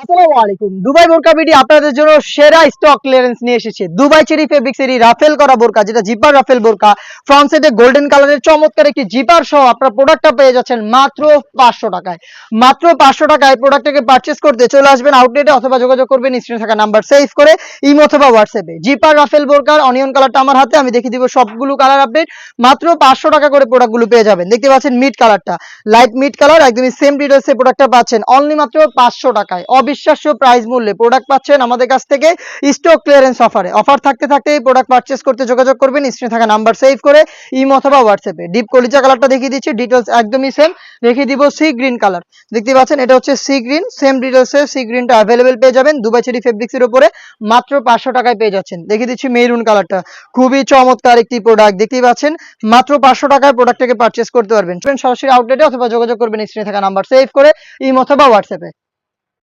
আসসালামু আলাইকুম। দুবাই বোরকা বিডি আপনাদের জন্য সেরা স্টক ক্লিয়ারেন্স নিয়ে এসেছে। দুবাই চেরি ফেব্রিক্স এর রাফেল করা বোরকা, যেটা জিপার রাফেল বোরকা, ফ্রন্ট সাইডে গোল্ডেন কালারের চমৎকার একটি জিপার সহ আপনার প্রোডাক্টটা পেয়ে যাচ্ছেন মাত্র 500 টাকায়। মাত্র 500 টাকায় প্রোডাক্টটাকে পারচেজ করতে চলে আসবেন আউটলেটে অথবা যোগাযোগ করবেন স্ক্রিনে থাকা নাম্বার সেভ করে ইমো অথবা হোয়াটসঅ্যাপে। জিপার রাফেল বোরকার অনিয়ন কালারটা আমার হাতে, আমি দেখিয়ে দিব সবগুলো কালার আপডেট। মাত্র 500 টাকা করে প্রোডাক্টগুলো পেয়ে যাবেন। দেখতে পাচ্ছেন মিড কালারটা, লাইট মিড কালার, একদমই সেম ডিটেইলসে প্রোডাক্টটা পাচ্ছেন অনলি মাত্র 500 টাকায়। অবিশ্বাস্য প্রাইস মূল্যে প্রোডাক্ট পাচ্ছেন আমাদের কাছ থেকে স্টক ক্লিয়ারেন্স অফারে। অফার থাকতে থাকতে এই প্রোডাক্ট পারচেজ করতে যোগাযোগ করবেন স্ক্রিনে থাকা নাম্বার সেভ করে ইমো অথবা হোয়াটসঅ্যাপে। ডিপ কলিজা কালারটা দেখিয়ে দিচ্ছি, ডিটেইলস একদমই সেম। দেখিয়ে দিব সি গ্রিন কালার, দেখতে পাচ্ছেন এটা হচ্ছে সি গ্রিন, সেম ডিটেইলসে সি গ্রিনটা অ্যাভেলেবেল পেয়ে যাবেন দুবাই চেরি ফেব্রিক্সের উপরে মাত্র 500 টাকায় পেয়ে যাচ্ছেন। দেখিয়ে দিচ্ছি মেরুন কালারটা, খুবই চমৎকার একটি প্রোডাক্ট, দেখতেই পাচ্ছেন মাত্র 500 টাকায় প্রোডাক্টটাকে পারচেজ করতে পারবেন। সরাসরি আউটলেটে অথবা যোগাযোগ করবেন স্ক্রিনে থাকা নাম্বার সেভ করে ইমো অথবা হোয়াটসঅ্যাপে।